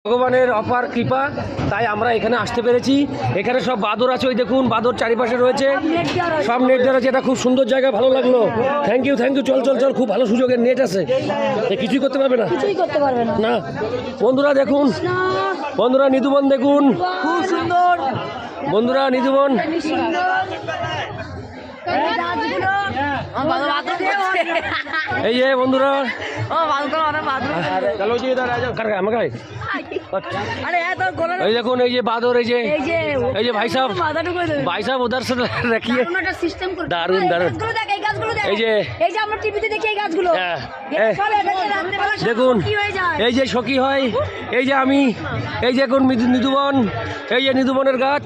ভগবানের অপার কৃপা, তাই আমরা এখানে আসতে পেরেছি। এখানে সব বাদর আছে, ওই দেখুন বাদর চারিপাশে রয়েছে, সব নেট দেওয়া আছে। এটা খুব সুন্দর জায়গা, ভালো লাগলো। Thank you thank you. চল চল চল, খুব ভালো সুযোগের নেট আছে। কিছুই করতে পারবে না, কিছুই করতে পারবে না। না। বন্ধুরা দেখুন, বন্ধুরা নিধুবন দেখুন, খুব সুন্দর বন্ধুরা নিধুবন। এই যে বন্ধুরা, এই দেখুন এই যে বাদর, এই যে ভাই সাহেব, ভাই সাহেব উধার से रखिए। দারুন দারুন। এই যে আমরা টিভিতে দেখি এই গাছগুলো দেখুন, এই যে সখী হয়, এই যে আমি, এই যে এখন নিধুবন, এই যে নিধুবনের গাছ।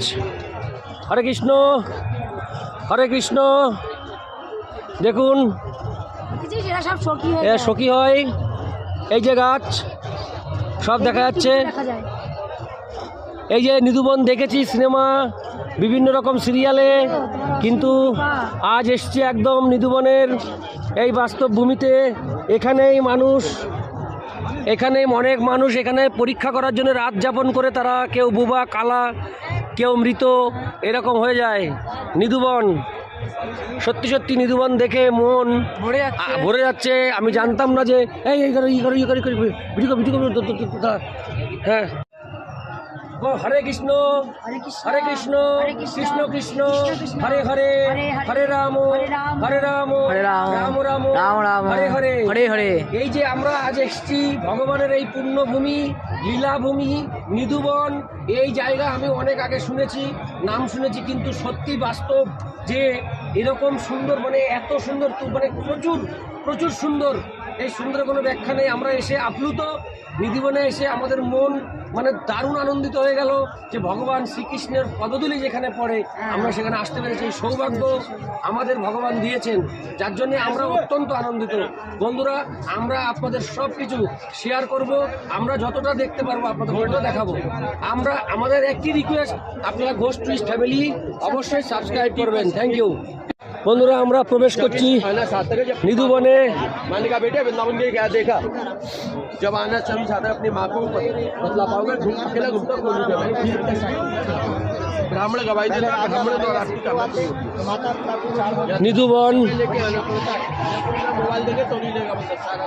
হরে কৃষ্ণ হরে কৃষ্ণ। দেখুন সব সখী সখী হয়, এই যে গাছ সব দেখা যাচ্ছে। এই যে নিধুবন দেখেছি সিনেমা, বিভিন্ন রকম সিরিয়ালে, কিন্তু আজ এসছি একদম নিধুবনের এই বাস্তব ভূমিতে। এখানেই মানুষ, এখানেই অনেক মানুষ এখানে পরীক্ষা করার জন্য রাত যাপন করে। তারা কেউ বুবা কালা, কেউ মৃত, এরকম হয়ে যায়। নিধুবন সত্যি সত্যি, নিধুবন দেখে মন ভরে যাচ্ছে। আমি জানতাম না যে এই হ্যাঁ। হরে কৃষ্ণ হরে কৃষ্ণ কৃষ্ণ কৃষ্ণ হরে হরে, হরে রাম হরে রাম রাম রাম হরে হরে হরে হরে। এই যে আমরা আজ এসেছি ভগবানের এই পুণ্যভূমি, লীলাভূমি নিধুবন। এই জায়গা আমি অনেক আগে শুনেছি, নাম শুনেছি, কিন্তু সত্যি বাস্তব যে এরকম সুন্দর, মানে এত সুন্দর, মানে প্রচুর প্রচুর সুন্দর। এই সুন্দরের কোনো ব্যাখ্যা নেই। আমরা এসে আপ্লুত, নিধুবনে এসে আমাদের মন মানে দারুণ আনন্দিত হয়ে গেল যে ভগবান শ্রীকৃষ্ণের পদধূলি যেখানে পড়ে আমরা সেখানে আসতে পেরেছি। এই সৌভাগ্য আমাদের ভগবান দিয়েছেন, যার জন্যে আমরা অত্যন্ত আনন্দিত। বন্ধুরা, আমরা আপনাদের সব কিছু শেয়ার করব, আমরা যতটা দেখতে পারবো আপনাদের ততটা দেখাবো। আমরা আমাদের একটি রিকোয়েস্ট, আপনারা ঘোষ টুরিস্ট ফ্যামিলি অবশ্যই সাবস্ক্রাইব করবেন। Thank you. বন্ধুরা, আমরা প্রবেশ করছি নিধুবনে। मैंने कहा बेटे वृंदावन के क्या देखा, जब आना सभी चाहते अपनी माँ को बतला पाओगे। अकेला घूमता ब्राह्मण गवाही देता, ब्राह्मण तो राष्ट्रीय करना चाहिए। निधुबन लेके आना पड़ता है, मोबाइल देके तो नहीं लेगा बंदा सारा।